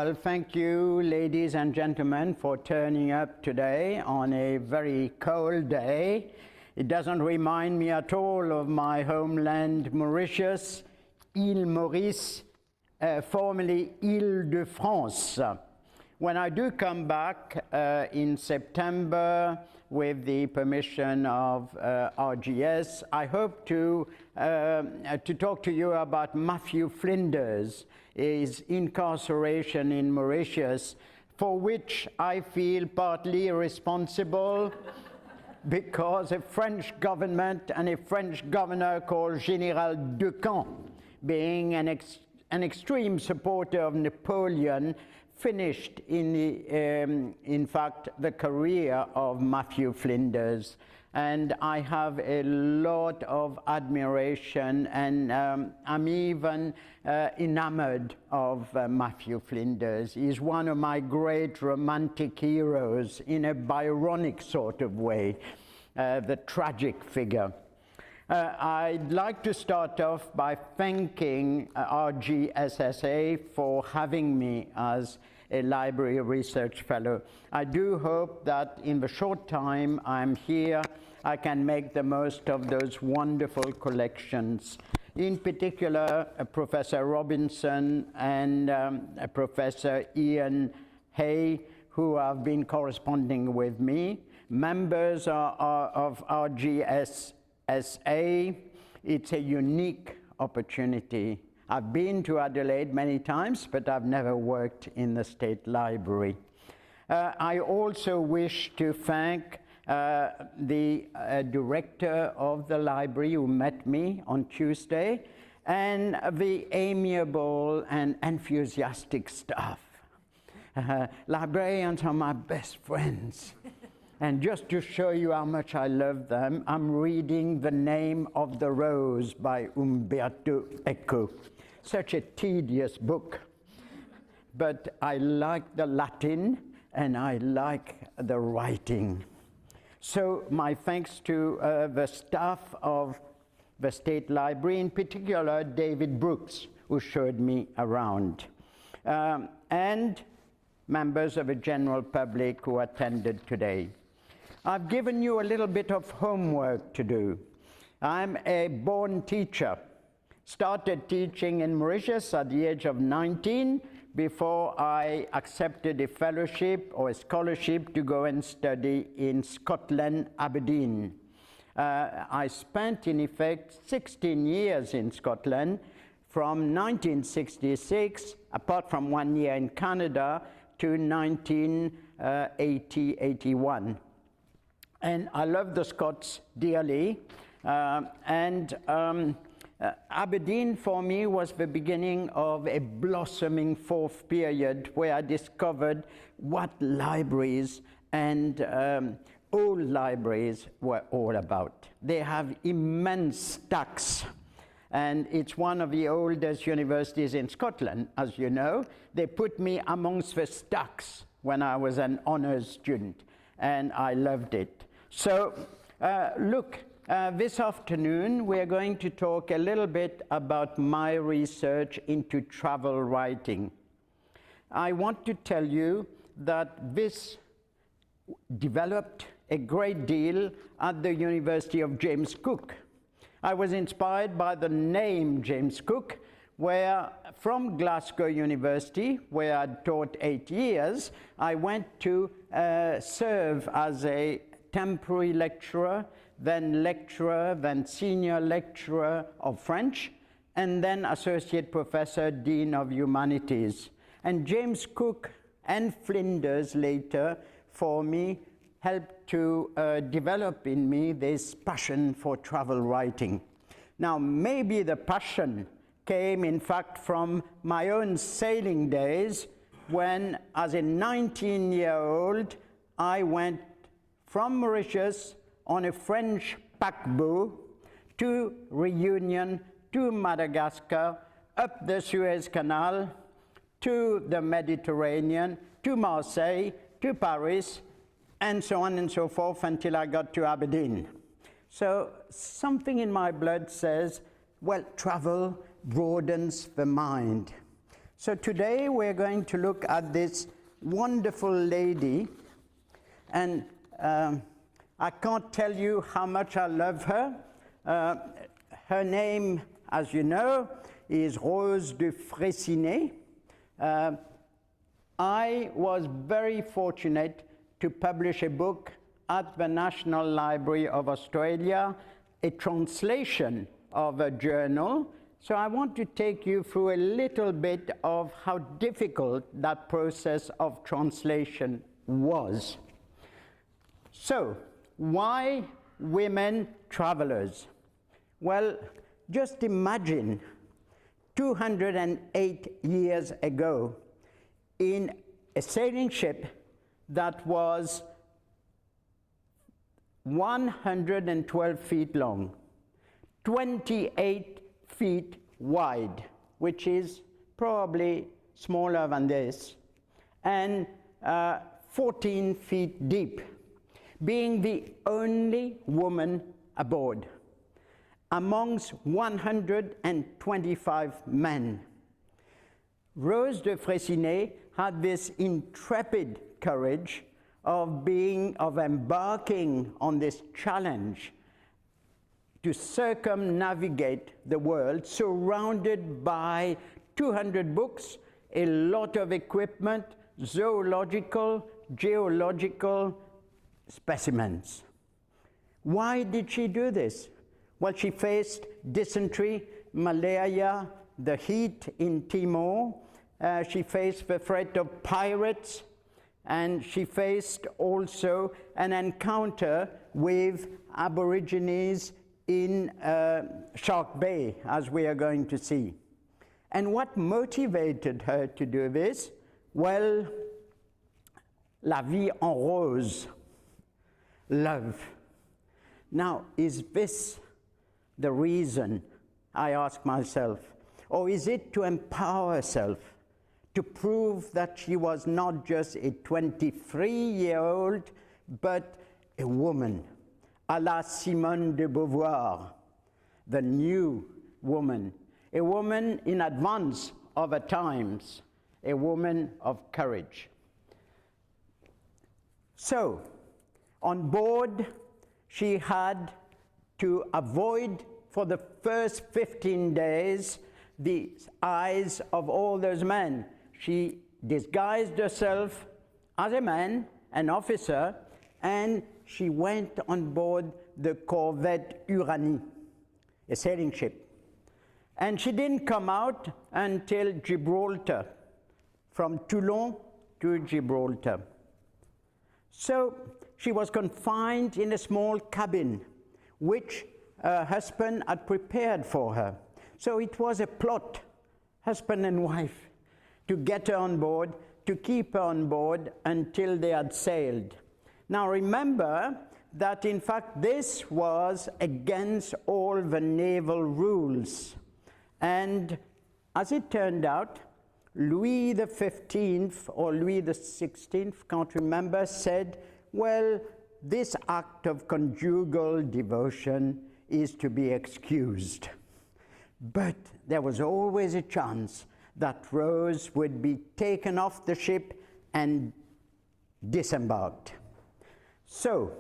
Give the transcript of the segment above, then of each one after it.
Well, thank you, ladies and gentlemen, for turning up today on a very cold day. It doesn't remind me at all of my homeland, Mauritius, Île Maurice, formerly Île-de-France. When I do come back in September with the permission of RGS, I hope to talk to you about Matthew Flinders, his incarceration in Mauritius, for which I feel partly responsible because a French government and a French governor called Général Decamps, being an extreme supporter of Napoleon, finished in fact the career of Matthew Flinders. And I have a lot of admiration, and I'm even enamored of Matthew Flinders. He's one of my great romantic heroes in a Byronic sort of way, the tragic figure. I'd like to start off by thanking RGSSA for having me as a library research fellow. I do hope that in the short time I'm here, I can make the most of those wonderful collections. In particular, Professor Robinson and Professor Ian Hay, who have been corresponding with me, members of RGSSA. It's a unique opportunity. I've been to Adelaide many times, but I've never worked in the State Library. I also wish to thank the director of the library who met me on Tuesday, and the amiable and enthusiastic staff. Librarians are my best friends. And just to show you how much I love them, I'm reading The Name of the Rose by Umberto Eco. Such a tedious book, but I like the Latin and I like the writing. So my thanks to the staff of the State Library, in particular David Brooks, who showed me around, and members of the general public who attended today. I've given you a little bit of homework to do. I'm a born teacher. Started teaching in Mauritius at the age of 19 before I accepted a fellowship or a scholarship to go and study in Scotland, Aberdeen. I spent, in effect, 16 years in Scotland from 1966, apart from 1 year in Canada, to 1980-81. And I love the Scots dearly. Aberdeen for me was the beginning of a blossoming fourth period where I discovered what libraries and old libraries were all about. They have immense stacks, and it's one of the oldest universities in Scotland, as you know. They put me amongst the stacks when I was an honors student, and I loved it. So look, this afternoon we're going to talk a little bit about my research into travel writing. I want to tell you that this developed a great deal at the University of James Cook. I was inspired by the name James Cook, where from Glasgow University, where I taught 8 years, I went to serve as a temporary lecturer, then senior lecturer of French, and then associate professor, dean of humanities. And James Cook and Flinders later, for me, helped to develop in me this passion for travel writing. Now, maybe the passion came, in fact, from my own sailing days when, as a 19-year-old, I went from Mauritius on a French paquebot to Reunion, to Madagascar, up the Suez Canal, to the Mediterranean, to Marseille, to Paris, and so on and so forth until I got to Aberdeen. So something in my blood says, well, travel broadens the mind. So today we're going to look at this wonderful lady, and I can't tell you how much I love her. Her name, as you know, is Rose de Freycinet. I was very fortunate to publish a book at the National Library of Australia, a translation of a journal. So I want to take you through a little bit of how difficult that process of translation was. So, why women travelers? Well, just imagine 208 years ago in a sailing ship that was 112 feet long, 28 feet wide, which is probably smaller than this, and 14 feet deep, being the only woman aboard amongst 125 men. Rose de Freycinet had this intrepid courage of embarking on this challenge to circumnavigate the world, surrounded by 200 books, a lot of equipment, zoological, geological specimens. Why did she do this? Well, she faced dysentery, malaria, the heat in Timor. She faced the threat of pirates, and she faced also an encounter with Aborigines in Shark Bay, as we are going to see. And what motivated her to do this? Well, la vie en rose, love. Now, is this the reason, I ask myself, or is it to empower herself, to prove that she was not just a 23-year-old, but a woman, à la Simone de Beauvoir, the new woman, a woman in advance of her times, a woman of courage. So, on board, she had to avoid, for the first 15 days, the eyes of all those men. She disguised herself as a man, an officer, and she went on board the corvette Uranie, a sailing ship. And she didn't come out until Gibraltar, from Toulon to Gibraltar. So she was confined in a small cabin, which her husband had prepared for her. So it was a plot, husband and wife, to get her on board, to keep her on board until they had sailed. Now remember that in fact this was against all the naval rules. And as it turned out, Louis XV or Louis XVI, can't remember, said, well, this act of conjugal devotion is to be excused. But there was always a chance that Rose would be taken off the ship and disembarked. So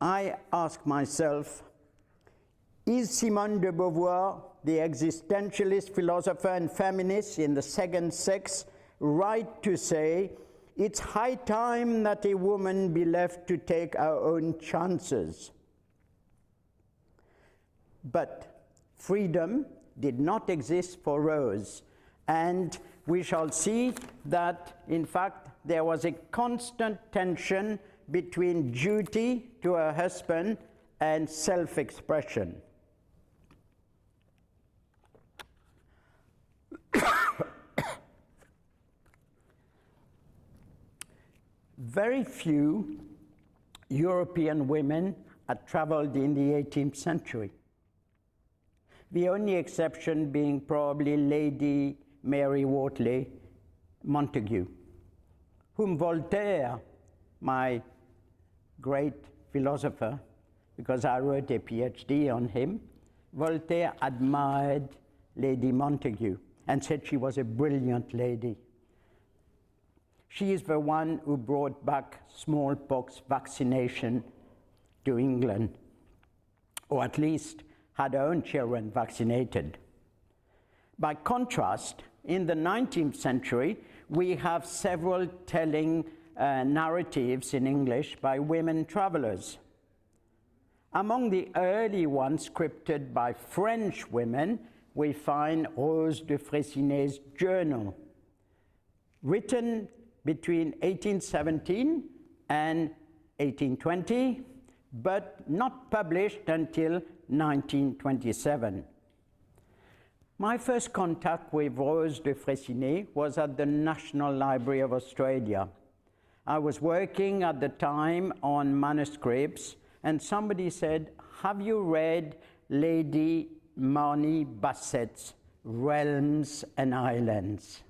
I ask myself, is Simone de Beauvoir, the existentialist philosopher and feminist in the second sex, right to say it's high time that a woman be left to take her own chances? But freedom did not exist for Rose, and we shall see that in fact there was a constant tension between duty to her husband and self-expression. Very few European women had traveled in the 18th century. The only exception being probably Lady Mary Wortley Montagu, whom Voltaire, my great philosopher, because I wrote a PhD on him, Voltaire admired Lady Montagu. and said she was a brilliant lady. She is the one who brought back smallpox vaccination to England, or at least had her own children vaccinated. By contrast, in the 19th century, we have several telling narratives in English by women travelers. Among the early ones scripted by French women, we find Rose de Freycinet's journal, written between 1817 and 1820, but not published until 1927. My first contact with Rose de Freycinet was at the National Library of Australia. I was working at the time on manuscripts, and somebody said, "Have you read Lady Marnie Bassett's Realms and Islands?"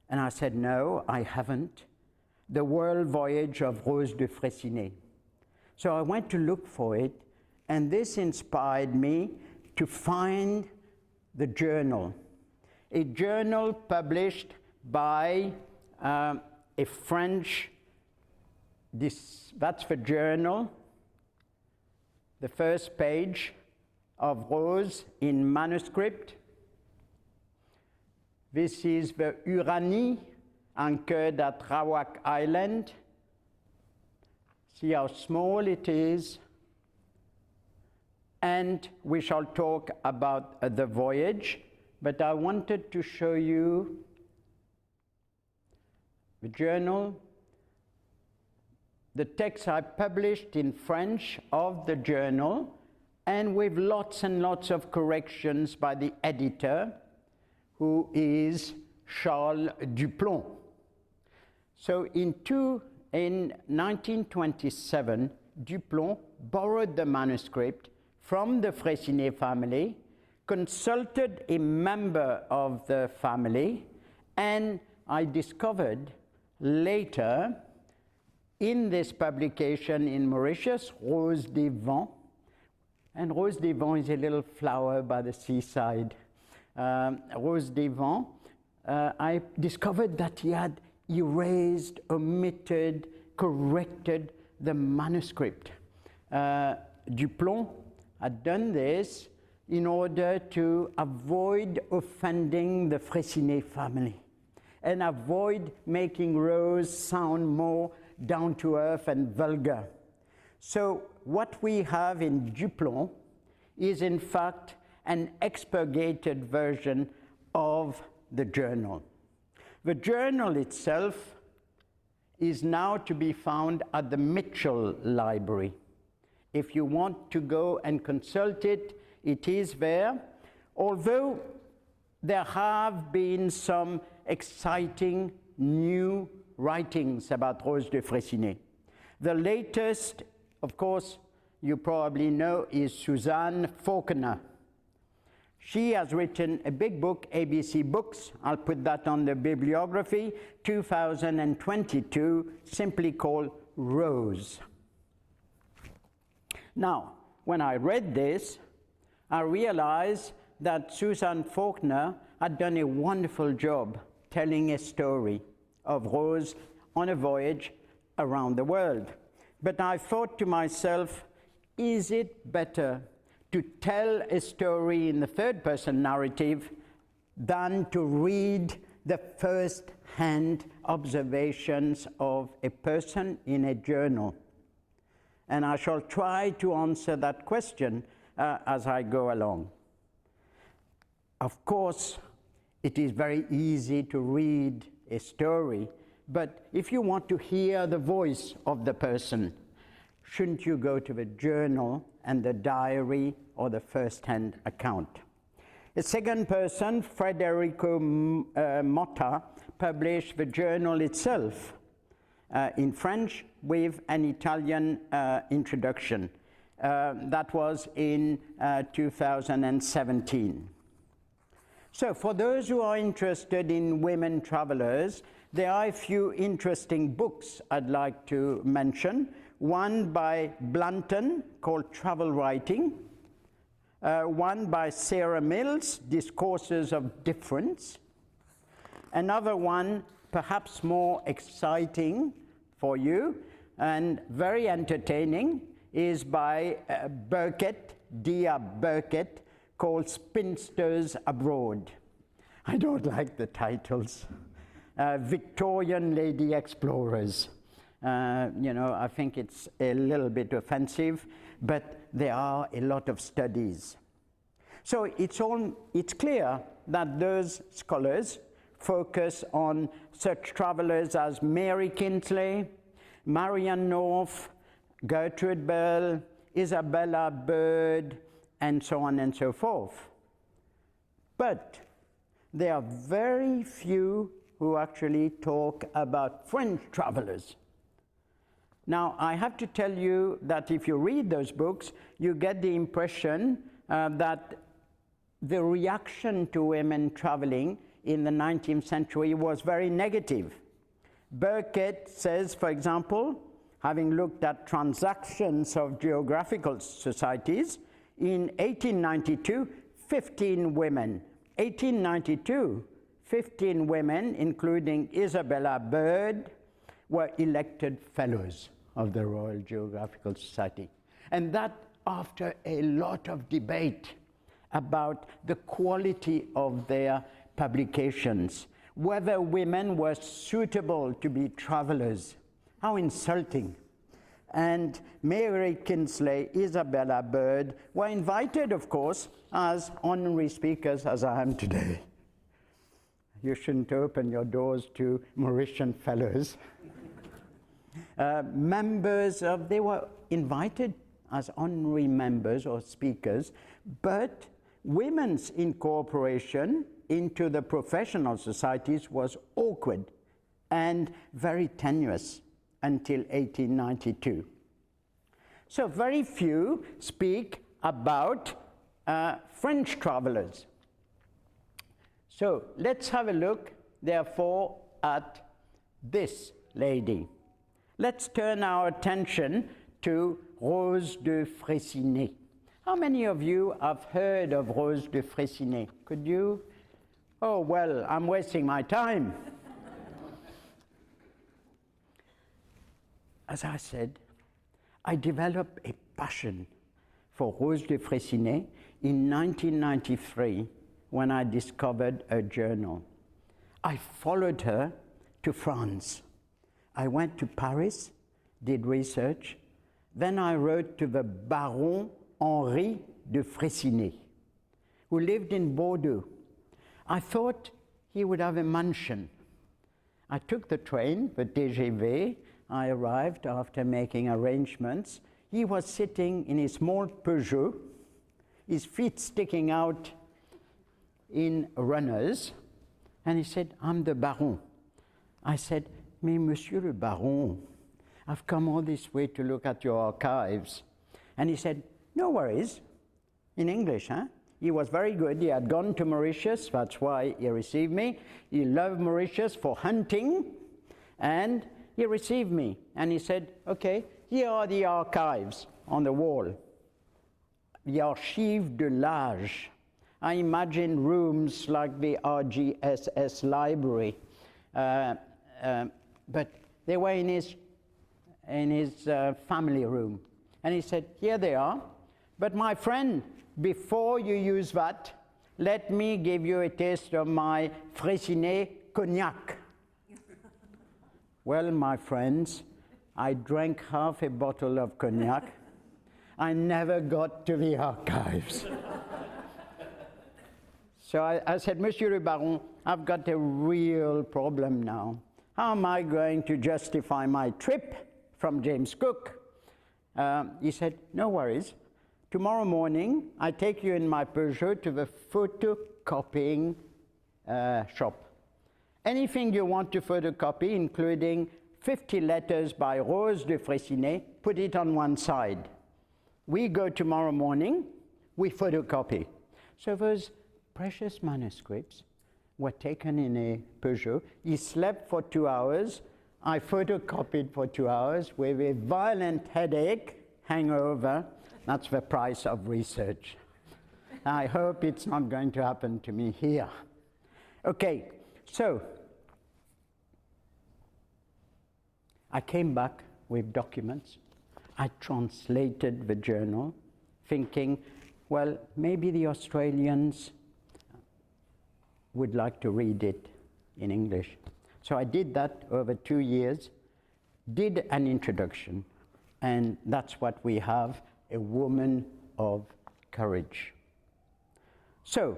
And I said, "No, I haven't. The World Voyage of Rose de Freycinet." So I went to look for it, and this inspired me to find the journal. A journal published by a French, that's the journal, the first page of Rose in manuscript. This is the Uranie, anchored at Rawak Island. See how small it is. And we shall talk about the voyage, but I wanted to show you the journal, the text I published in French of the journal, and with lots and lots of corrections by the editor, who is Charles Duplon. So in 1927, Duplon borrowed the manuscript from the Freycinet family, consulted a member of the family, and I discovered later in this publication in Mauritius, Rose des Vents, and Rose des Vents is a little flower by the seaside. Rose des Vents, I discovered that he had erased, omitted, corrected the manuscript. Duplon had done this in order to avoid offending the Freycinet family and avoid making Rose sound more down to earth and vulgar. So what we have in Duplon is in fact an expurgated version of the journal. The journal itself is now to be found at the Mitchell Library. If you want to go and consult it, it is there, although there have been some exciting new writings about Rose de Freycinet. The latest, of course, you probably know, is Suzanne Faulkner. She has written a big book, ABC Books, I'll put that on the bibliography, 2022, simply called Rose. Now, when I read this, I realized that Suzanne Faulkner had done a wonderful job telling a story of Rose on a voyage around the world. But I thought to myself, is it better to tell a story in the third-person narrative than to read the first-hand observations of a person in a journal? And I shall try to answer that question as I go along. Of course, it is very easy to read a story, but if you want to hear the voice of the person, shouldn't you go to the journal and the diary or the first-hand account? A second person, Federico Motta, published the journal itself in French with an Italian introduction. That was in 2017. So for those who are interested in women travelers, there are a few interesting books I'd like to mention. One by Blanton called Travel Writing, One by Sarah Mills, Discourses of Difference. Another one, perhaps more exciting for you and very entertaining, is by Burkett, Dia Burkett, called Spinsters Abroad. I don't like the titles. Victorian Lady Explorers. You know, I think it's a little bit offensive, but there are a lot of studies. So it's clear that those scholars focus on such travelers as Mary Kinsley, Marianne North, Gertrude Bell, Isabella Bird, and so on and so forth. But there are very few who actually talk about French travelers. Now, I have to tell you that if you read those books, you get the impression that the reaction to women traveling in the 19th century was very negative. Burkett says, for example, having looked at transactions of geographical societies, in 1892, 15 women. 1892, 15 women, including Isabella Bird, were elected fellows of the Royal Geographical Society. And that after a lot of debate about the quality of their publications, whether women were suitable to be travelers. How insulting. And Mary Kinsley, Isabella Bird were invited, of course, as honorary speakers, as I am today. You shouldn't open your doors to Mauritian fellows. They were invited as honorary members or speakers, but women's incorporation into the professional societies was awkward and very tenuous until 1892. So very few speak about French travelers. So let's have a look, therefore, at this lady. Let's turn our attention to Rose de Freycinet. How many of you have heard of Rose de Freycinet? Could you? Oh, well, I'm wasting my time. As I said, I developed a passion for Rose de Freycinet in 1993 when I discovered her journal. I followed her to France. I went to Paris, did research, then I wrote to the Baron Henri de Freycinet, who lived in Bordeaux. I thought he would have a mansion. I took the train, the TGV. I arrived after making arrangements. He was sitting in his small Peugeot, his feet sticking out in runners, and he said, "I'm the Baron." I said, "Mais Monsieur le Baron, I've come all this way to look at your archives." And he said, "No worries," in English, huh? He was very good. He had gone to Mauritius, that's why he received me. He loved Mauritius for hunting, and he received me. And he said, "Okay, here are the archives on the wall. The Archives de l'Âge." I imagine rooms like the RGSS library, but they were in his family room. And he said, "Here they are. But my friend, before you use that, let me give you a taste of my Freycinet cognac." Well, my friends, I drank half a bottle of cognac. I never got to the archives. So I said, "Monsieur le Baron, I've got a real problem now. How am I going to justify my trip from James Cook?" He said, "No worries. Tomorrow morning, I take you in my Peugeot to the photocopying shop. Anything you want to photocopy, including 50 letters by Rose de Freycinet, put it on one side. We go tomorrow morning, we photocopy." So those precious manuscripts were taken in a Peugeot. He slept for 2 hours. I photocopied for 2 hours with a violent headache, hangover. That's the price of research. I hope it's not going to happen to me here. Okay, so I came back with documents. I translated the journal, thinking, well, maybe the Australians would like to read it in English. So I did that over 2 years, did an introduction, and that's what we have, a woman of courage. So,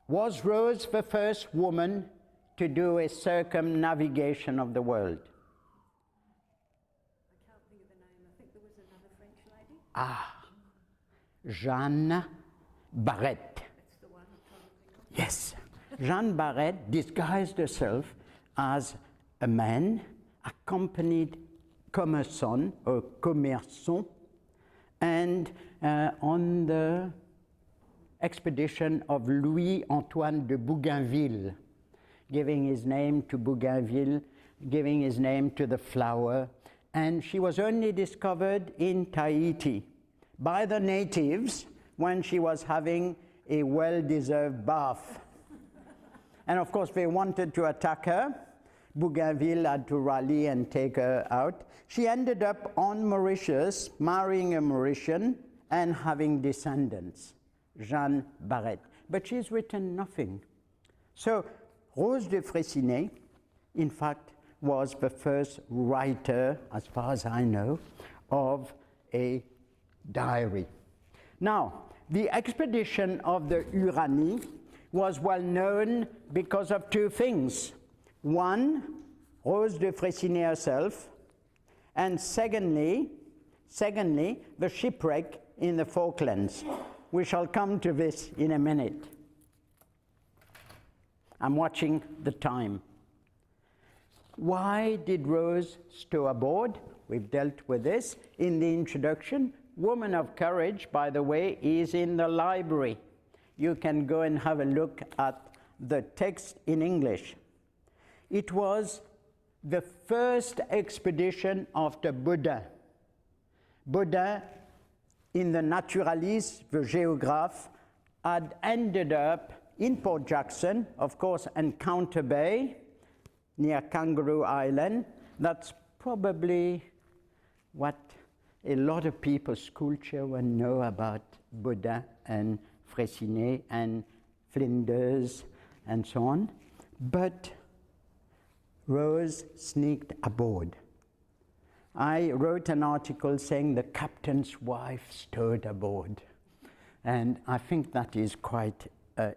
was Rose the first woman to do a circumnavigation of the world? I can't think of the name. I think there was another French lady. Jeanne Barrette. That's the one I'm trying to think of. Yes. Jeanne Barrette disguised herself as a man, accompanied commerçant or commerçant, and on the expedition of Louis-Antoine de Bougainville, giving his name to Bougainville, giving his name to the flower, and she was only discovered in Tahiti by the natives when she was having a well-deserved bath. And of course they wanted to attack her. Bougainville had to rally and take her out. She ended up on Mauritius, marrying a Mauritian and having descendants, Jeanne Barrette. But she's written nothing. So Rose de Freycinet, in fact, was the first writer, as far as I know, of a diary. Now, the expedition of the Uranie was well known because of two things. One, Rose de Freycinet herself, and secondly, the shipwreck in the Falklands. We shall come to this in a minute. I'm watching the time. Why did Rose stow aboard? We've dealt with this in the introduction. Woman of Courage, by the way, is in the library. You can go and have a look at the text in English. It was the first expedition after Buddha. Buddha, in the Naturaliste, the geographe, had ended up in Port Jackson, of course, Encounter Bay, near Kangaroo Island. That's probably what a lot of people, school children, know about Buddha and Freycinet and Flinders and so on. But Rose sneaked aboard. I wrote an article saying the captain's wife stowed aboard. And I think that is quite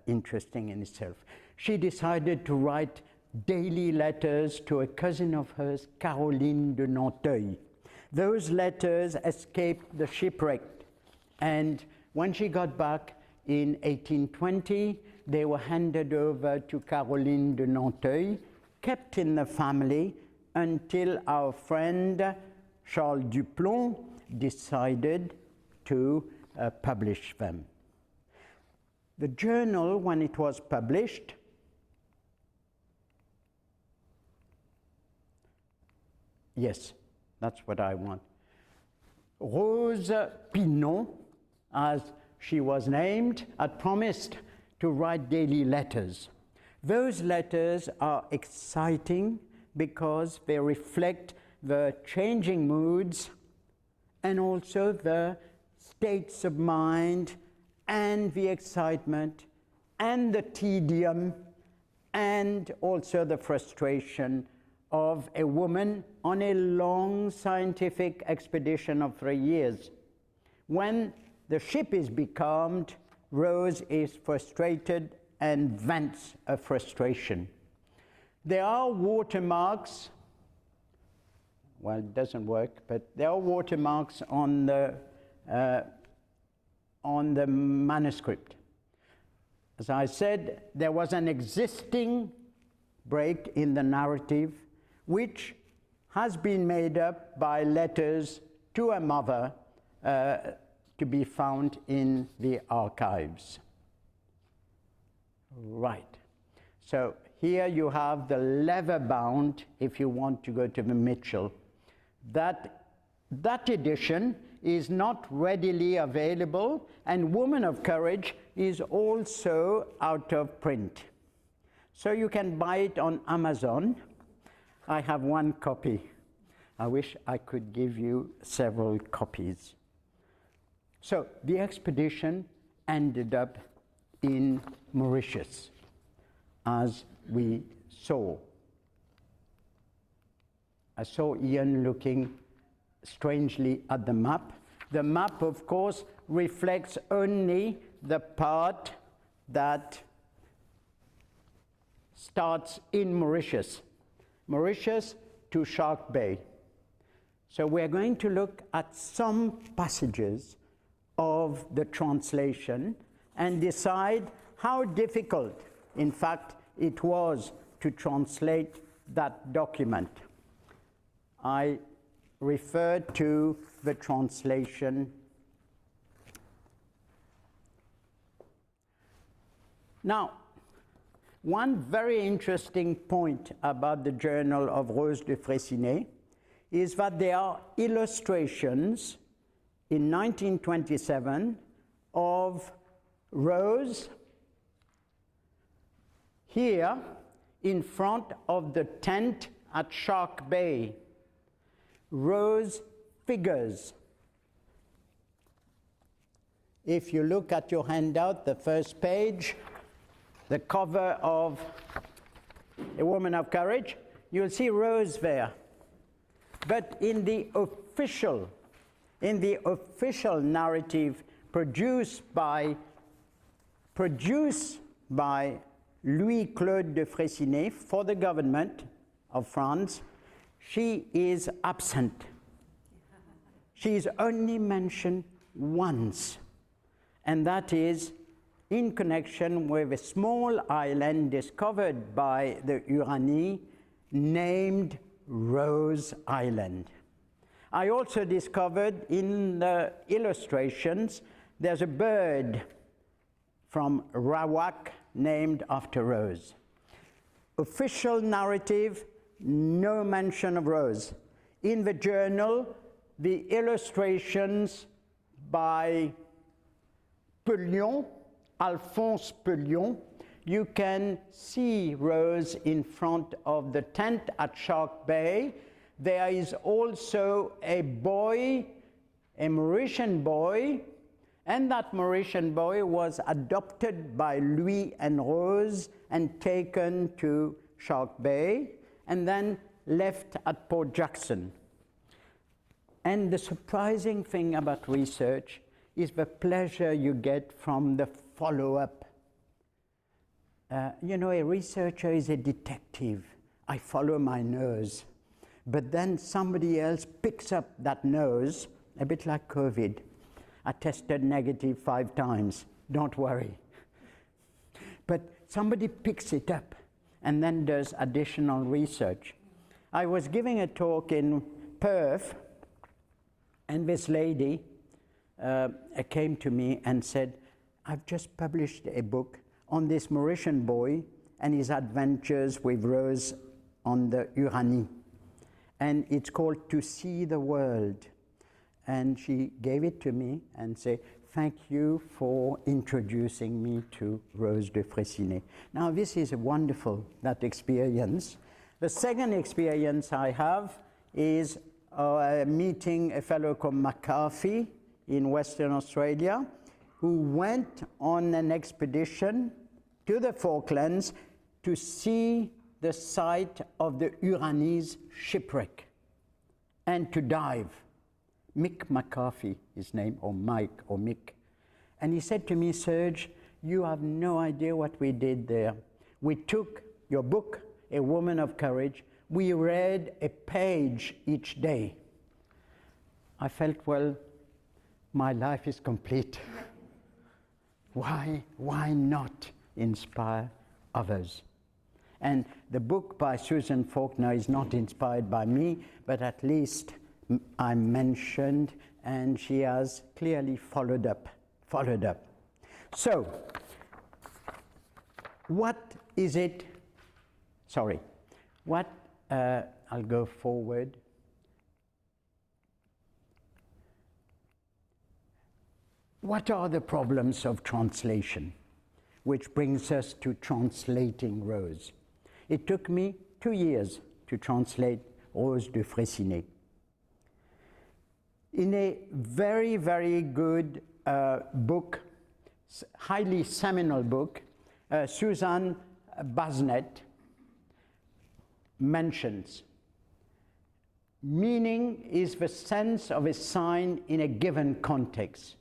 interesting in itself. She decided to write daily letters to a cousin of hers, Caroline de Nanteuil. Those letters escaped the shipwreck. And when she got back in 1820, they were handed over to Caroline de Nanteuil, kept in the family until our friend Charles Duplon decided to publish them. The journal, when it was published, yes, that's what I want. Rose Pinon, as she was named, had promised to write daily letters. Those letters are exciting because they reflect the changing moods and also the states of mind and the excitement and the tedium and also the frustration of a woman on a long scientific expedition of 3 years. When the ship is becalmed, Rose is frustrated and vents a frustration. There are watermarks, well, it doesn't work, but there are watermarks on the manuscript. As I said, there was an existing break in the narrative which has been made up by letters to a mother to be found in the archives. Right. So here you have the leather bound, if you want to go to the Mitchell. That edition is not readily available, and Woman of Courage is also out of print. So you can buy it on Amazon. I have one copy. I wish I could give you several copies. So the expedition ended up in Mauritius, as we saw. I saw Ian looking strangely at the map. The map, of course, reflects only the part that starts in Mauritius. Mauritius to Shark Bay. So we're going to look at some passages of the translation and decide how difficult, in fact, it was to translate that document. I refer to the translation. Now, one very interesting point about the journal of Rose de Freycinet is that there are illustrations in 1927 of Rose here in front of the tent at Shark Bay. Rose figures. If you look at your handout, the first page, the cover of A Woman of Courage, you'll see Rose there. But in the official narrative produced by Louis-Claude de Freycinet for the government of France, she is absent. She is only mentioned once, and that is in connection with a small island discovered by the Uranie named Rose Island. I also discovered in the illustrations there's a bird from Rawak named after Rose. Official narrative, no mention of Rose. In the journal, the illustrations by Pellion, Alphonse Pellion, you can see Rose in front of the tent at Shark Bay. There is also a boy, a Mauritian boy, and that Mauritian boy was adopted by Louis and Rose and taken to Shark Bay and then left at Port Jackson. And the surprising thing about research is the pleasure you get from the follow-up. You know, a researcher is a detective. I follow my nose. But then somebody else picks up that nose, a bit like COVID. I tested negative 5 times. Don't worry. But somebody picks it up and then does additional research. I was giving a talk in Perth, and this lady came to me and said, I've just published a book on this Mauritian boy and his adventures with Rose on the Uranie. And it's called To See the World. And she gave it to me and said, thank you for introducing me to Rose de Freycinet. Now this is wonderful, that experience. The second experience I have is meeting a fellow called McCarthy in Western Australia, who went on an expedition to the Falklands to see the site of the Uranie's shipwreck and to dive. Mick McCarthy, his name, or Mike, or Mick. And he said to me, Serge, you have no idea what we did there. We took your book, A Woman of Courage, we read a page each day. I felt, well, my life is complete. Why not inspire others? And the book by Susan Faulkner is not inspired by me, but at least I'm mentioned, and she has clearly followed up. So, what is it? Sorry, what? I'll go forward. what are the problems of translation? Which brings us to translating Rose. It took me 2 years to translate Rose de Freycinet. In a very, very good book, highly seminal book, Susan Basnet mentions, meaning is the sense of a sign in a given context.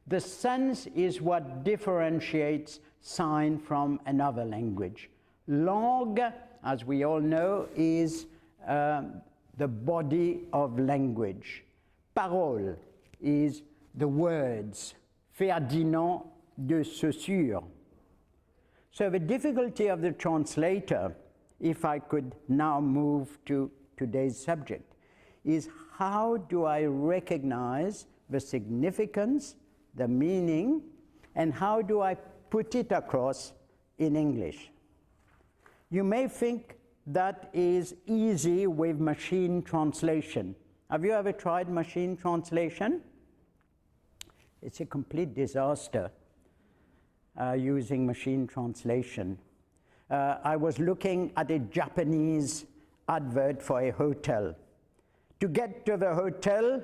The sense is what differentiates sign from another language. Langue, as we all know, is the body of language. Parole is the words. Ferdinand de Saussure. So the difficulty of the translator, if I could now move to today's subject, is how do I recognize the significance, the meaning, and how do I put it across in English? You may think that is easy with machine translation. Have you ever tried machine translation? It's a complete disaster using machine translation. I was looking at a Japanese advert for a hotel. To get to the hotel,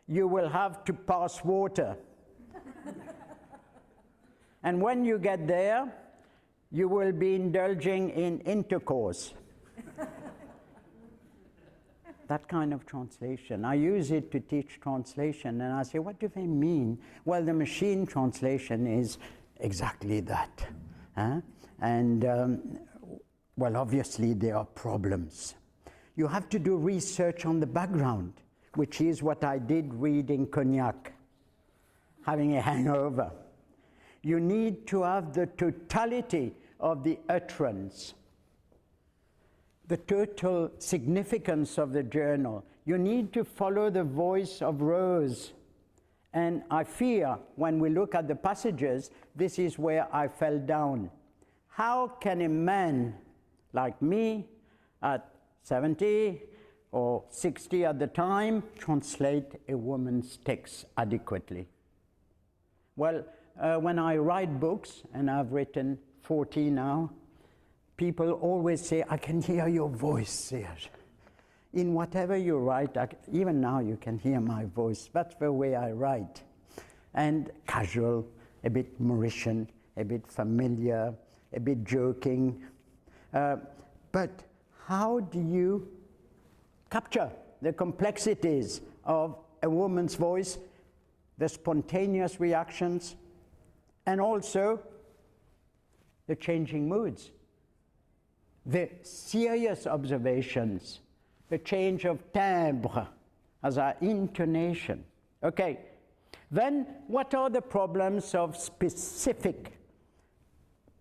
you will have to pass water. And when you get there, you will be indulging in intercourse. That kind of translation. I use it to teach translation, and I say, what do they mean? Well, the machine translation is exactly that. And, well, obviously there are problems. You have to do research on the background, which is what I did reading Cognac, having a hangover. You need to have the totality of the utterance, the total significance of the journal. You need to follow the voice of Rose. And I fear when we look at the passages, this is where I fell down. How can a man like me at 70 or 60 at the time translate a woman's text adequately? Well, when I write books, and I've written 40 now, people always say, I can hear your voice, Serge. In whatever you write, even now you can hear my voice. That's the way I write. And casual, a bit Mauritian, a bit familiar, a bit joking. But how do you capture the complexities of a woman's voice, the spontaneous reactions, and also the changing moods, the serious observations, the change of timbre as our intonation? Okay, then what are the problems of specific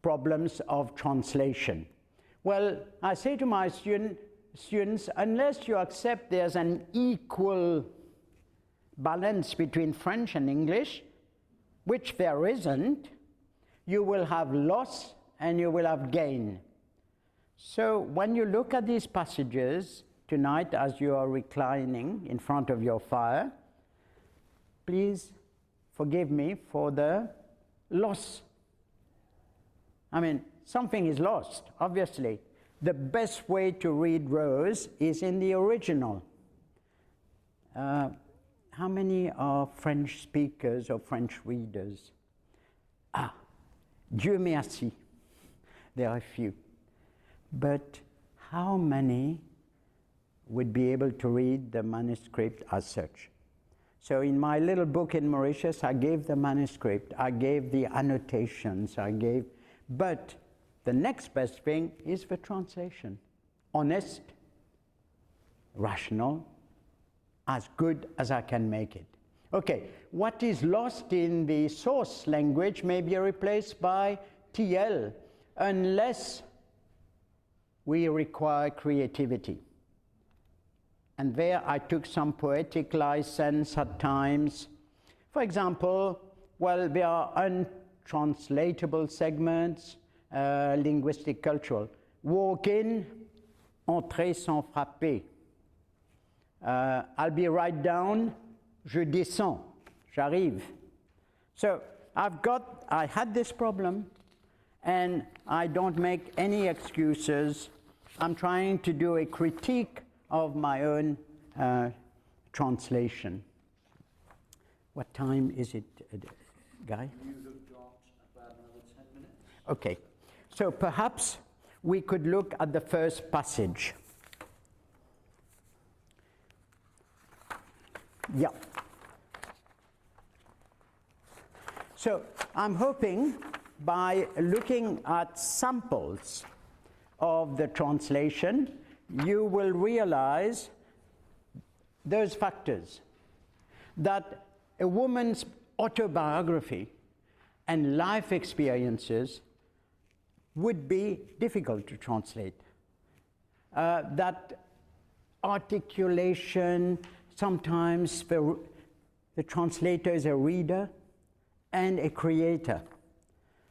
problems of translation? Well, I say to my students, unless you accept there's an equal balance between French and English, which there isn't, you will have loss and you will have gain. So when you look at these passages tonight as you are reclining in front of your fire, please forgive me for the loss. I mean, something is lost, obviously. The best way to read Rose is in the original. How many are French speakers or French readers? Ah, Dieu merci. There are a few. But how many would be able to read the manuscript as such? So in my little book in Mauritius, I gave the manuscript, I gave the annotations, but the next best thing is the translation. Honest, rational, as good as I can make it. Okay, what is lost in the source language may be replaced by TL, unless we require creativity. And there I took some poetic license at times. For example, well, there are untranslatable segments, linguistic, cultural. Walk in, entrer sans frapper. I'll be right down, je descends, j'arrive. So I had this problem, and I don't make any excuses. I'm trying to do a critique of my own translation. What time is it, Guy? You have got about another 10 minutes. Okay, so perhaps we could look at the first passage. Yeah. So I'm hoping by looking at samples of the translation, you will realize those factors, that a woman's autobiography and life experiences would be difficult to translate. That articulation, sometimes the translator is a reader and a creator.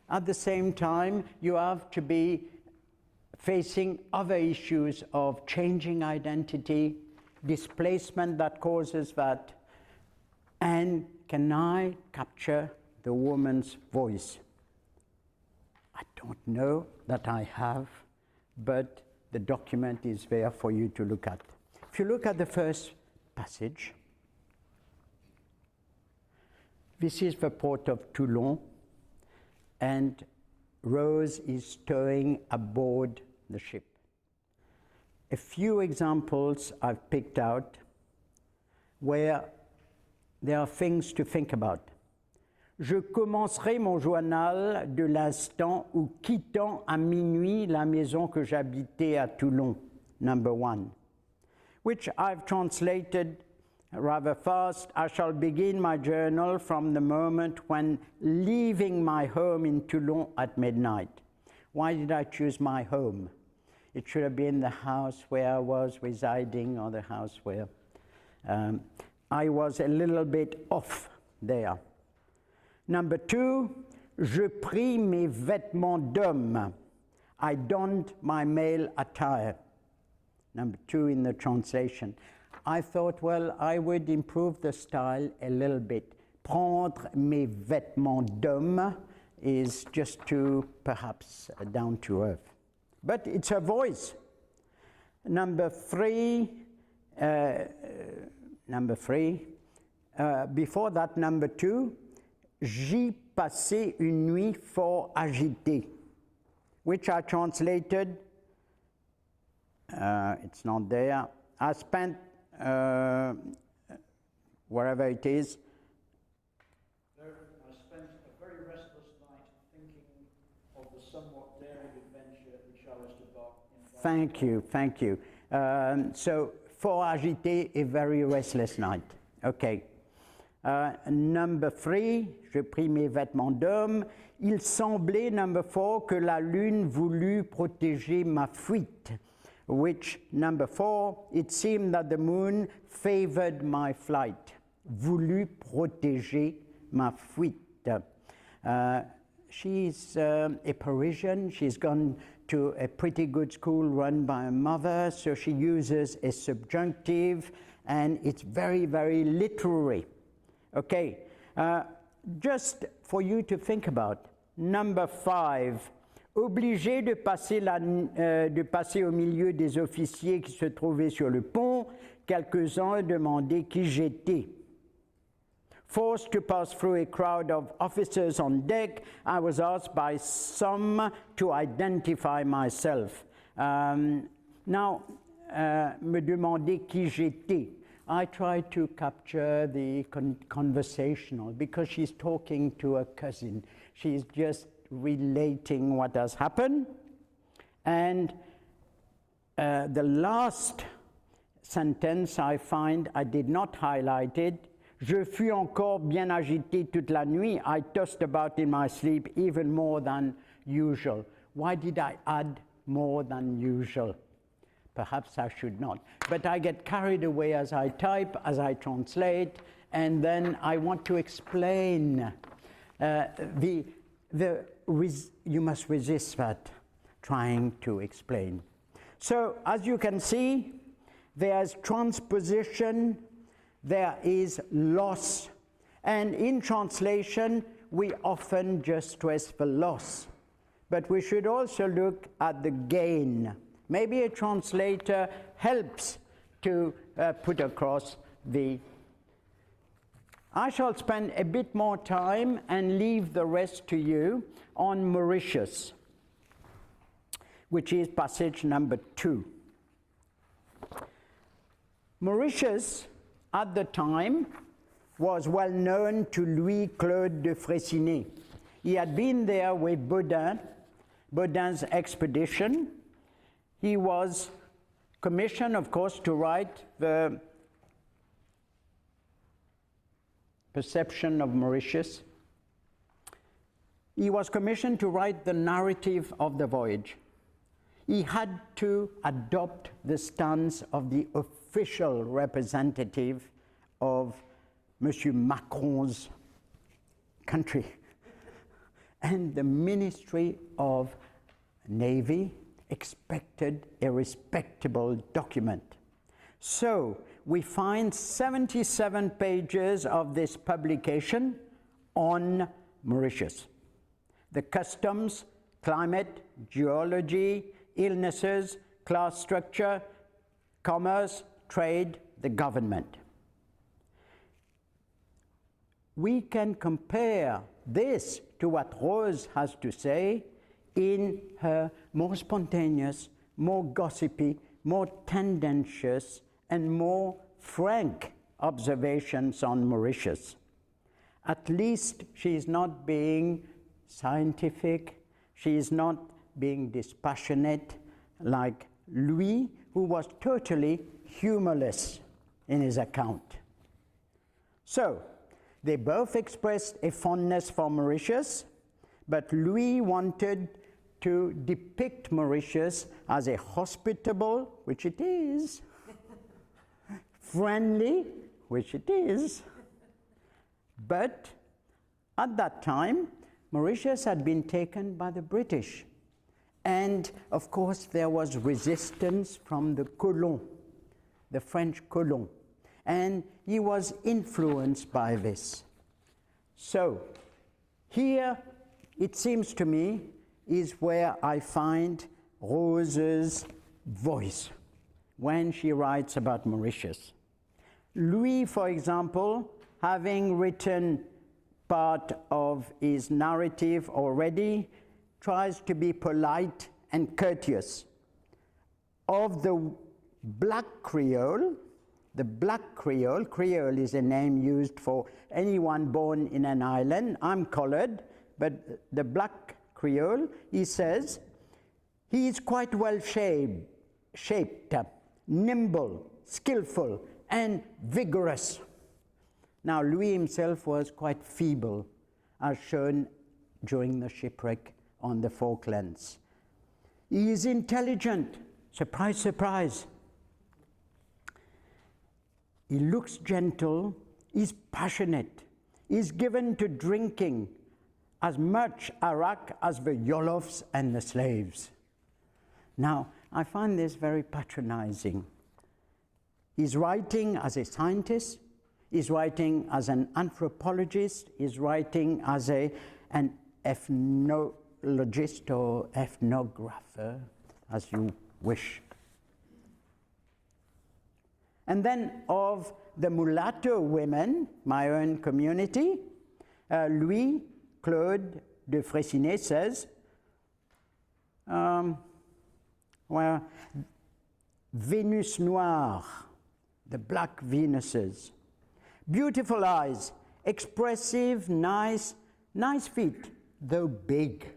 At the same time, you have to be facing other issues of changing identity, displacement that causes that, and can I capture the woman's voice? I don't know that I have, but the document is there for you to look at. If you look at the first passage, this is the port of Toulon, and Rose is towing aboard the ship. A few examples I've picked out where there are things to think about. Je commencerai mon journal de l'instant où quittant à minuit la maison que j'habitais à Toulon, number 1, which I've translated rather fast. I shall begin my journal from the moment when leaving my home in Toulon at midnight. Why did I choose my home? It should have been the house where I was residing, or the house where I was a little bit off there. Number 2, je pris mes vêtements d'homme. I donned my male attire. Number 2 in the translation. I thought, well, I would improve the style a little bit. Prendre mes vêtements d'homme is just too, perhaps, down to earth. But it's her voice. Number 3, before that, number 2, j'y passais une nuit fort agitée, which I translated, it's not there, I spent, wherever it is. I spent a very restless night thinking of the somewhat daring adventure which I was to embark in. Thank you. So, fort agité, a very restless night. Okay. Number 3, je pris mes vêtements d'homme. Il semblait, number 4, que la lune voulut protéger ma fuite. Which, number 4, it seemed that the moon favored my flight. Voulut protéger ma fuite. She's a Parisian. She's gone to a pretty good school run by her mother, so she uses a subjunctive, and it's very, very literary. Okay, just for you to think about, number 5, obligé de passer au milieu des officiers qui se trouvaient sur le pont, quelques-uns demandaient qui j'étais. Forced to pass through a crowd of officers on deck, I was asked by some to identify myself. Now, me demander qui j'étais. I try to capture the conversational, because she's talking to a cousin. She's just relating what has happened. And the last sentence I find, I did not highlight it. Je fus encore bien agité toute la nuit. I tossed about in my sleep even more than usual. Why did I add more than usual? Perhaps I should not. But I get carried away as I type, as I translate, and then I want to explain. You must resist that, trying to explain. So, as you can see, there's transposition, there is loss, And in translation, we often just stress the loss. But we should also look at the gain. Maybe a translator helps to put across the... I shall spend a bit more time and leave the rest to you on Mauritius, which is passage number 2. Mauritius, at the time, was well known to Louis-Claude de Freycinet. He had been there with Baudin's expedition. He was commissioned, of course, to write the Perception of Mauritius. He was commissioned to write the narrative of the voyage. He had to adopt the stance of the official representative of Monsieur Macron's country. And the Ministry of Navy expected a respectable document. So we find 77 pages of this publication on Mauritius. The customs, climate, geology, illnesses, class structure, commerce, trade, the government. We can compare this to what Rose has to say in her more spontaneous, more gossipy, more tendentious, and more frank observations on Mauritius. At least she is not being scientific, she is not being dispassionate like Louis, who was totally humorless in his account. So, they both expressed a fondness for Mauritius, but Louis wanted to depict Mauritius as a hospitable, which it is, friendly, which it is, but at that time, Mauritius had been taken by the British. And of course, there was resistance from the colons, the French colons. And he was influenced by this. So, here, it seems to me, is where I find Rose's voice when she writes about Mauritius. Louis, for example, having written part of his narrative already, tries to be polite and courteous. Of the black Creole is a name used for anyone born in an island. I'm colored, but the black Creole, he says, he is quite well shaped, nimble, skillful, and vigorous. Now, Louis himself was quite feeble, as shown during the shipwreck on the Falklands. He is intelligent, surprise, surprise. He looks gentle, he's passionate, he's given to drinking as much arak as the Yolofs and the slaves. Now, I find this very patronizing. He's writing as a scientist, he's writing as an anthropologist, he's writing as an ethnologist or ethnographer, as you wish. And then of the mulatto women, my own community, Louis-Claude de Freycinet says, well, Venus Noire, the black Venuses, beautiful eyes, expressive, nice feet, though big.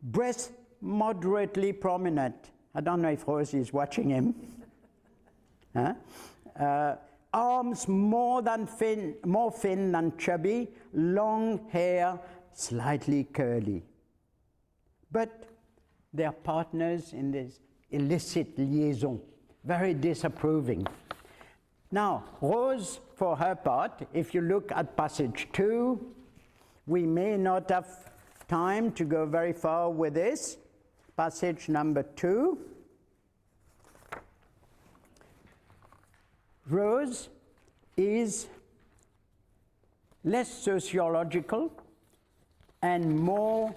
Breast moderately prominent. I don't know if Rose is watching him. Arms more thin than chubby, long hair, slightly curly. But they are partners in this illicit liaison, very disapproving. Now, Rose, for her part, if you look at passage 2, we may not have time to go very far with this. Passage number 2. Rose is less sociological, and more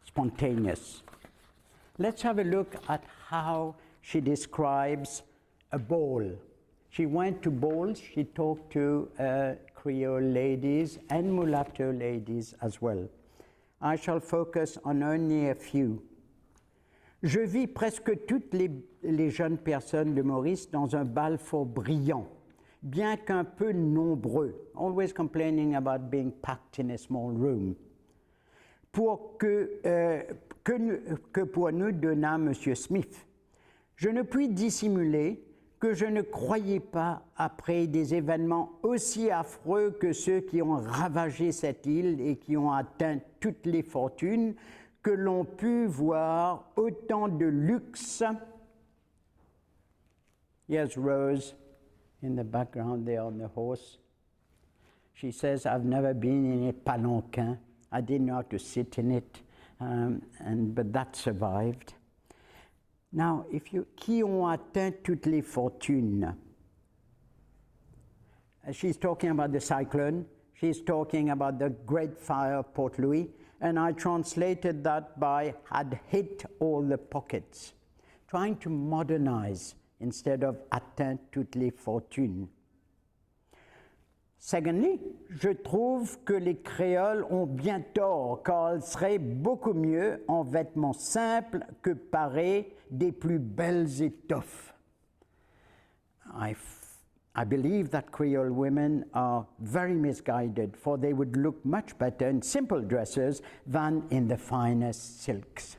spontaneous. Let's have a look at how she describes a ball. She went to balls, she talked to Creole ladies and mulatto ladies as well. I shall focus on only a few. Je vis presque toutes les jeunes personnes de Maurice dans un bal fort brillant, bien qu'un peu nombreux, always complaining about being packed in a small room. Que pour nous donna M. Smith. Je ne puis dissimuler que je ne croyais pas, après des événements aussi affreux que ceux qui ont ravagé cette île et qui ont atteint toutes les fortunes, que l'on put voir autant de luxe. Here's Rose in the background there on the horse. She says, I've never been in a palanquin. I didn't know how to sit in it, but that survived. Now, qui ont atteint toutes les fortunes? She's talking about the cyclone. She's talking about the Great Fire of Port Louis. And I translated that by had hit all the pockets, trying to modernize instead of atteint toutes les fortunes. Secondly, je trouve que les créoles ont bien tort, car elles seraient beaucoup mieux en vêtements simples que parées des plus belles étoffes. I believe that Creole women are very misguided, for they would look much better in simple dresses than in the finest silks.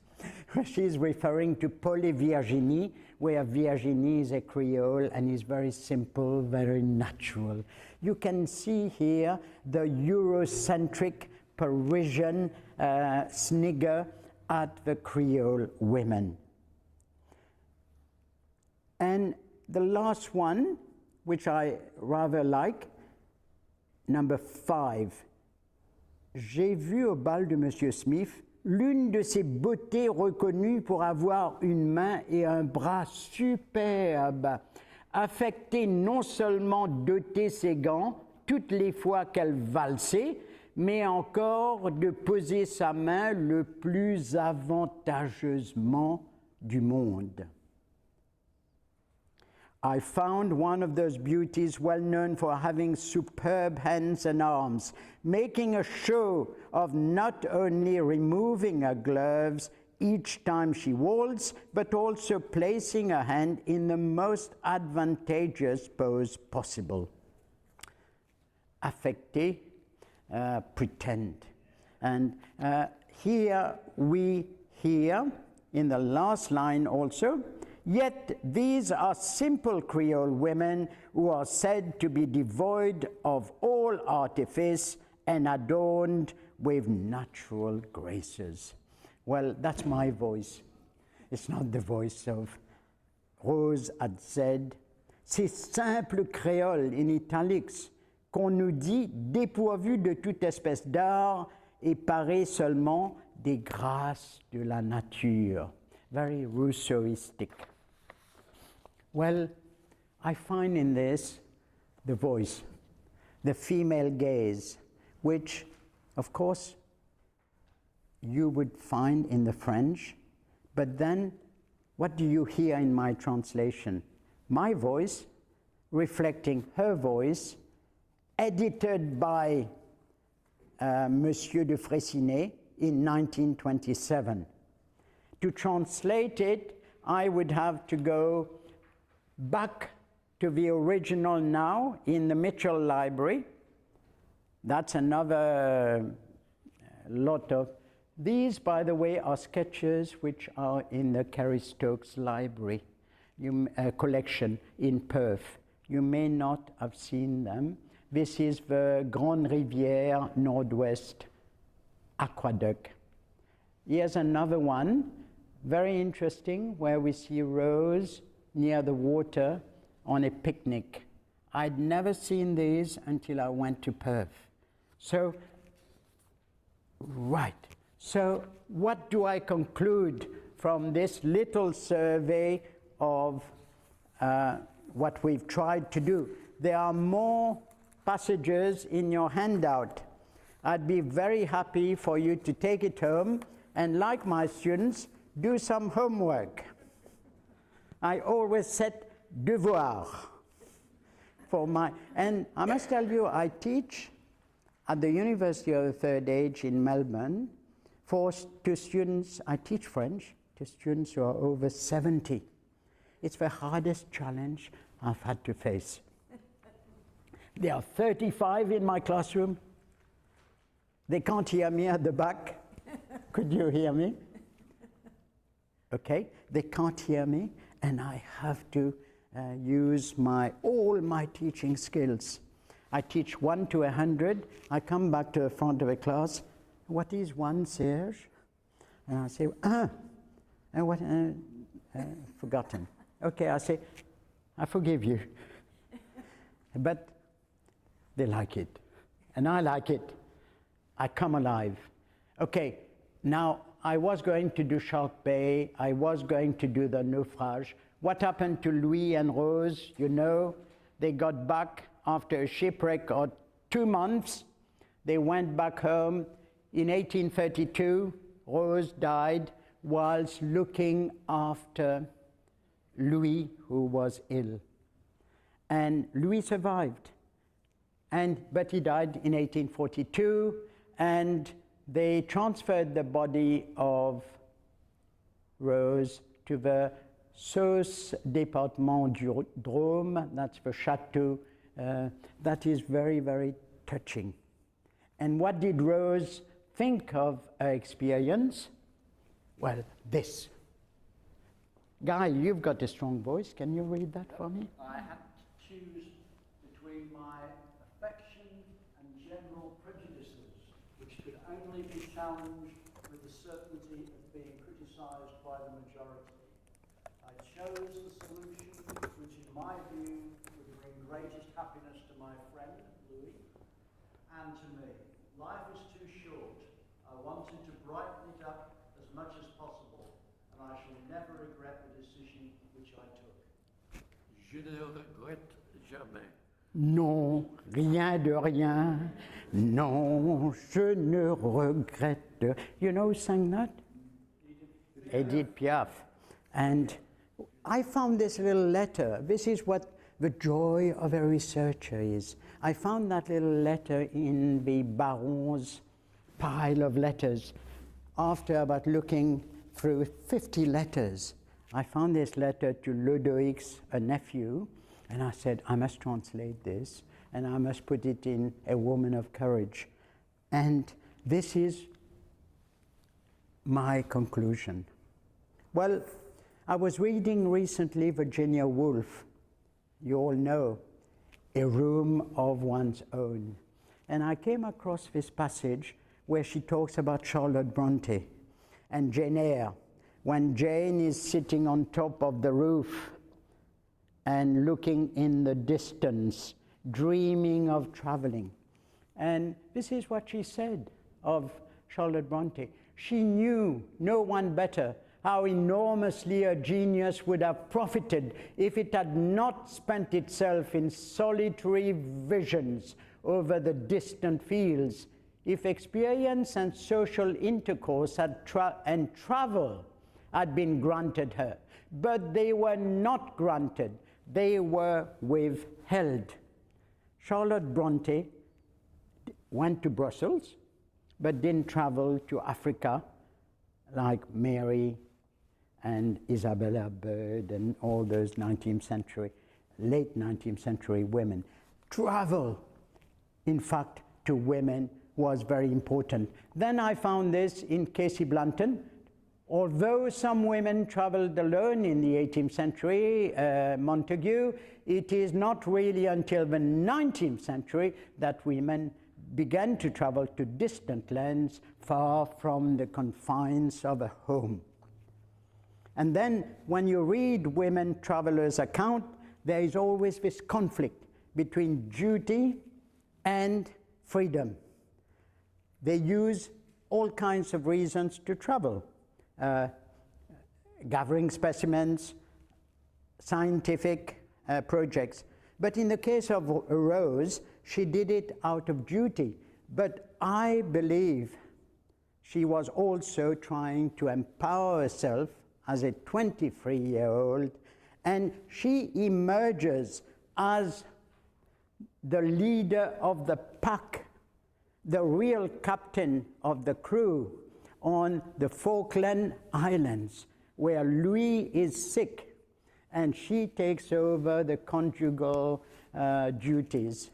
She's referring to Paul et Virginie, where Virginie is a Creole and is very simple, very natural. You can see here the Eurocentric Parisian snigger at the Creole women. And the last one, which I rather like, number 5. J'ai vu au bal de M. Smith l'une de ces beautés reconnues pour avoir une main et un bras superbes, affectée non seulement d'ôter ses gants toutes les fois qu'elle valsait, mais encore de poser sa main le plus avantageusement du monde. I found one of those beauties well known for having superb hands and arms, making a show of not only removing her gloves each time she waltzed, but also placing her hand in the most advantageous pose possible. Affecté, pretend. And here we hear, in the last line also, yet these are simple Creole women who are said to be devoid of all artifice and adorned with natural graces. Well, that's my voice. It's not the voice of Rose had said. Ces simples créoles in italics qu'on nous dit dépourvus de toute espèce d'art et parés seulement des grâces de la nature. Very Rousseauistic. Well, I find in this the voice, the female gaze, which, of course, you would find in the French, but then what do you hear in my translation? My voice reflecting her voice, edited by Monsieur de Freycinet in 1927. To translate it, I would have to go back to the original now in the Mitchell Library. That's another lot of... These, by the way, are sketches which are in the Carrie Stokes Library collection in Perth. You may not have seen them. This is the Grande Rivière Nord-Ouest aqueduct. Here's another one, very interesting, where we see Rose near the water on a picnic. I'd never seen these until I went to Perth. So, right. So what do I conclude from this little survey of what we've tried to do? There are more passages in your handout. I'd be very happy for you to take it home and, like my students, do some homework. I always set devoir for my, and I must tell you, I teach at the University of the Third Age in Melbourne to students, I teach French to students who are over 70. It's the hardest challenge I've had to face. There are 35 in my classroom. They can't hear me at the back. Could you hear me? Okay, they can't hear me, and I have to use all my teaching skills. I teach 1 to 100. I come back to the front of a class. What is 1, Serge? And I say, and what? Forgotten. Okay, I say, I forgive you. But they like it, and I like it. I come alive. Okay, now I was going to do Shark Bay. I was going to do the naufrage. What happened to Louis and Rose? You know, they got back after a shipwreck of 2 months. They went back home. In 1832, Rose died whilst looking after Louis, who was ill. And Louis survived. But he died in 1842, and they transferred the body of Rose to the Sauce Département du Drôme, that's the chateau. That is very, very touching. And what did Rose think of her experience? Well, this. Guy, you've got a strong voice. Can you read that for me? I had to choose between my affection and general prejudices, which could only be challenged with the certainty of being criticised by the majority. I chose the solution which, in my view, would bring greatest happiness to my friend, Louis, and to me. Life is too short. I wanted to brighten it up as much as possible, and I shall never regret the decision which I took. Je ne regrette jamais. Non, rien de rien. Non, je ne regrette. You know who sang that? Edith Piaf. And I found this little letter. This is what the joy of a researcher is. I found that little letter in the Baron's pile of letters. After about looking through 50 letters, I found this letter to Ludoic's, a nephew, and I said, I must translate this, and I must put it in A Woman of Courage. And this is my conclusion. Well, I was reading recently Virginia Woolf. You all know, A Room of One's Own. And I came across this passage where she talks about Charlotte Bronte and Jane Eyre, when Jane is sitting on top of the roof and looking in the distance, dreaming of traveling. And this is what she said of Charlotte Bronte. She knew, no one better, how enormously her genius would have profited if it had not spent itself in solitary visions over the distant fields, if experience and social intercourse and travel had been granted her. But they were not granted, they were withheld. Charlotte Bronte went to Brussels, but didn't travel to Africa like Mary and Isabella Bird and all those 19th century, late 19th century women. Travel, in fact, to women was very important. Then I found this in Casey Blanton. Although some women traveled alone in the 18th century, Montague, it is not really until the 19th century that women began to travel to distant lands far from the confines of a home. And then when you read women travelers' account, there is always this conflict between duty and freedom. They use all kinds of reasons to travel. Gathering specimens, scientific projects. But in the case of Rose, She did it out of duty. But I believe she was also trying to empower herself as a 23-year-old, and she emerges as the leader of the pack, the real captain of the crew on the Falkland Islands, where Louis is sick, and she takes over the conjugal duties.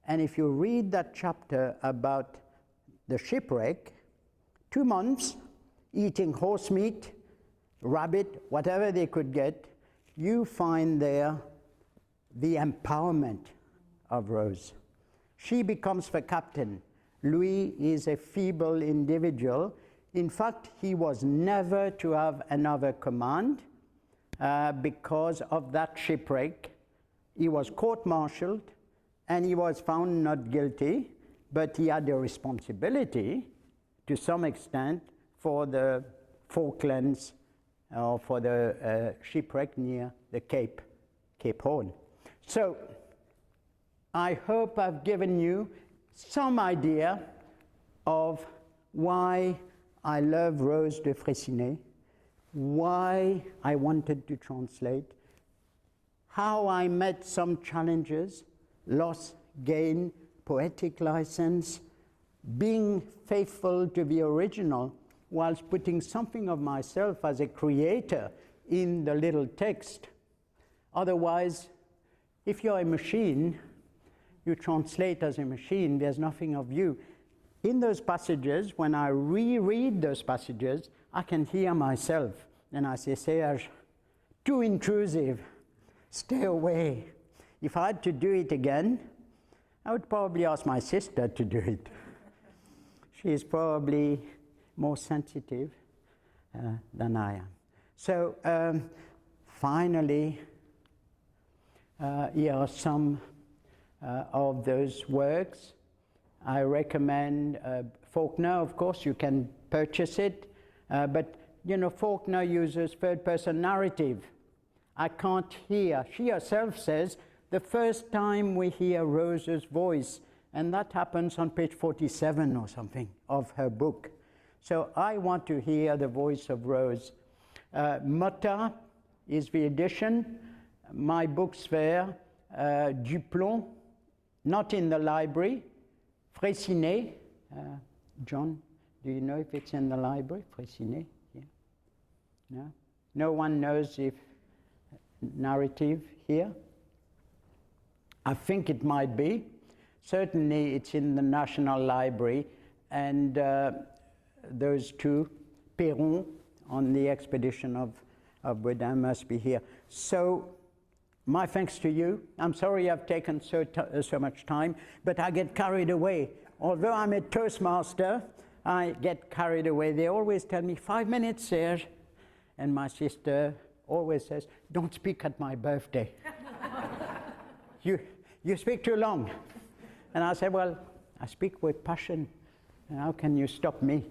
And if you read that chapter about the shipwreck, 2 months eating horse meat, rabbit, whatever they could get, you find there the empowerment of Rose. She becomes the captain. Louis is a feeble individual. In fact, he was never to have another command because of that shipwreck. He was court-martialed and he was found not guilty, but he had a responsibility to some extent for the Falklands or for the shipwreck near the Cape Horn. So I hope I've given you some idea of why I love Rose de Freycinet, why I wanted to translate, how I met some challenges, loss, gain, poetic license, being faithful to the original whilst putting something of myself as a creator in the little text. Otherwise, if you're a machine, you translate as a machine, there's nothing of you. In those passages, when I reread those passages, I can hear myself. And I say, Serge, too intrusive, stay away. If I had to do it again, I would probably ask my sister to do it. She is probably more sensitive than I am. So finally, here are some of those works. I recommend Faulkner, of course, you can purchase it, but you know, Faulkner uses third-person narrative. I can't hear, she herself says, the first time we hear Rose's voice, and that happens on page 47 or something of her book. So I want to hear the voice of Rose. Motta is the edition. My books there, Duplon, not in the library. Freycinet, John, do you know if it's in the library? Freycinet, yeah. No? No one knows if narrative here? I think it might be. Certainly it's in the National Library, and those two, Perron on the expedition of Baudin must be here. So my thanks to you. I'm sorry I've taken so much time, but I get carried away. Although I'm a Toastmaster, I get carried away. They always tell me, 5 minutes, Serge. And my sister always says, don't speak at my birthday. You speak too long. And I say, well, I speak with passion. And how can you stop me?